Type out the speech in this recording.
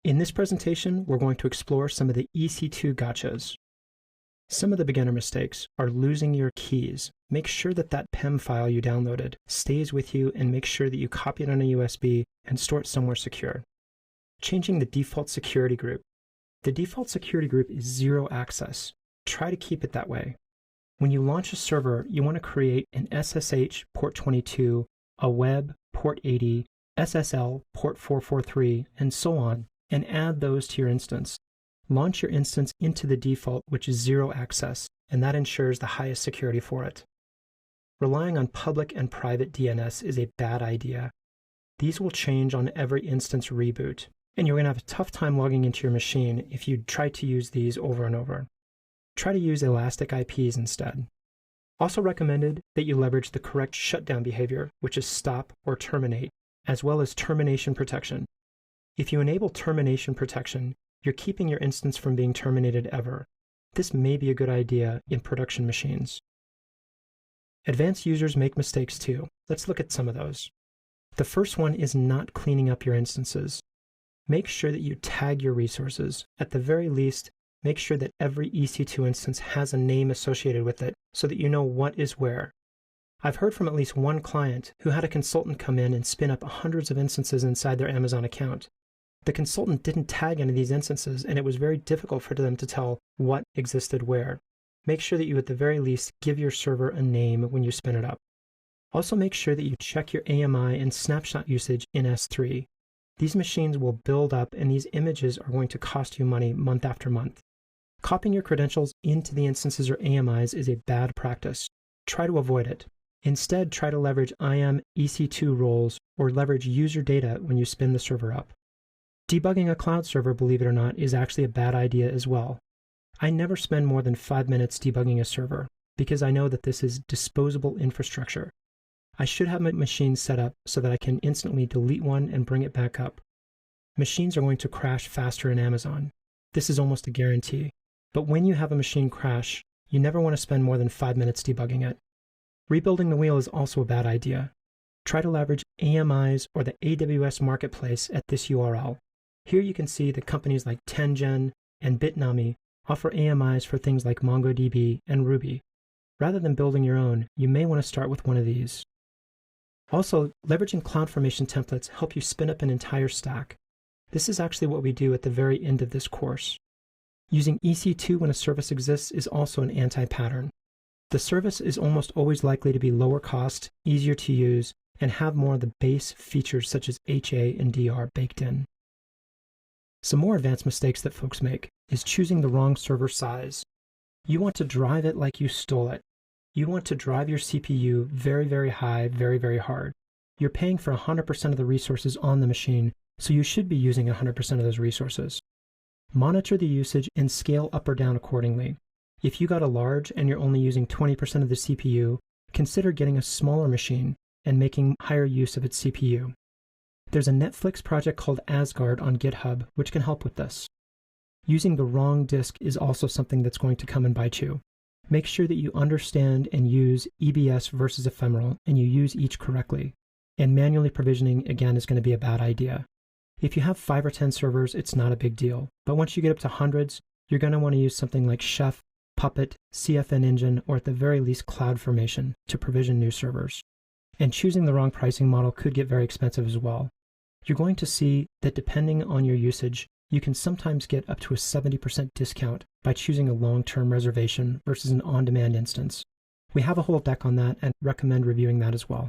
In this presentation, we're going to explore some of the EC2 gotchas. Some of the beginner mistakes are losing your keys. Make sure that that PEM file you downloaded stays with you, and make sure that you copy it on a USB and store it somewhere secure. Changing the default security group. The default security group is 0 access. Try to keep it that way. When you launch a server, you want to create an SSH port 22, a web port 80, SSL port 443, and so on, and add those to your instance. Launch your instance into the default, which is 0 access, and that ensures the highest security for it. Relying on public and private DNS is a bad idea. These will change on every instance reboot, and you're going to have a tough time logging into your machine if you try to use these over and over. Try to use elastic IPs instead. Also recommended that you leverage the correct shutdown behavior, which is stop or terminate, as well as termination protection. If you enable termination protection, you're keeping your instance from being terminated ever. This may be a good idea in production machines. Advanced users make mistakes too. Let's look at some of those. The first one is not cleaning up your instances. Make sure that you tag your resources. At the very least, make sure that every EC2 instance has a name associated with it so that you know what is where. I've heard from at least one client who had a consultant come in and spin up hundreds of instances inside their Amazon account. The consultant didn't tag any of these instances, and it was very difficult for them to tell what existed where. Make sure that you at the very least give your server a name when you spin it up. Also make sure that you check your AMI and snapshot usage in S3. These machines will build up, and these images are going to cost you money month after month. Copying your credentials into the instances or AMIs is a bad practice. Try to avoid it. Instead, try to leverage IAM EC2 roles or leverage user data when you spin the server up. Debugging a cloud server, believe it or not, is actually a bad idea as well. I never spend more than 5 minutes debugging a server because I know that this is disposable infrastructure. I should have my machine set up so that I can instantly delete one and bring it back up. Machines are going to crash faster in Amazon. This is almost a guarantee. But when you have a machine crash, you never want to spend more than 5 minutes debugging it. Rebuilding the wheel is also a bad idea. Try to leverage AMIs or the AWS Marketplace at this URL. Here you can see that companies like Tengen and Bitnami offer AMIs for things like MongoDB and Ruby. Rather than building your own, you may want to start with one of these. Also, leveraging CloudFormation templates help you spin up an entire stack. This is actually what we do at the very end of this course. Using EC2 when a service exists is also an anti-pattern. The service is almost always likely to be lower cost, easier to use, and have more of the base features such as HA and DR baked in. Some more advanced mistakes that folks make is choosing the wrong server size. You want to drive it like you stole it. You want to drive your CPU very, very high, very, very hard. You're paying for 100% of the resources on the machine, so you should be using 100% of those resources. Monitor the usage and scale up or down accordingly. If you got a large and you're only using 20% of the CPU, consider getting a smaller machine and making higher use of its CPU. There's a Netflix project called Asgard on GitHub, which can help with this. Using the wrong disk is also something that's going to come and bite you. Make sure that you understand and use EBS versus ephemeral, and you use each correctly. And manually provisioning, again, is going to be a bad idea. If you have 5 or 10 servers, it's not a big deal. But once you get up to hundreds, you're going to want to use something like Chef, Puppet, CFN Engine, or at the very least CloudFormation to provision new servers. And choosing the wrong pricing model could get very expensive as well. You're going to see that depending on your usage, you can sometimes get up to a 70% discount by choosing a long-term reservation versus an on-demand instance. We have a whole deck on that and recommend reviewing that as well.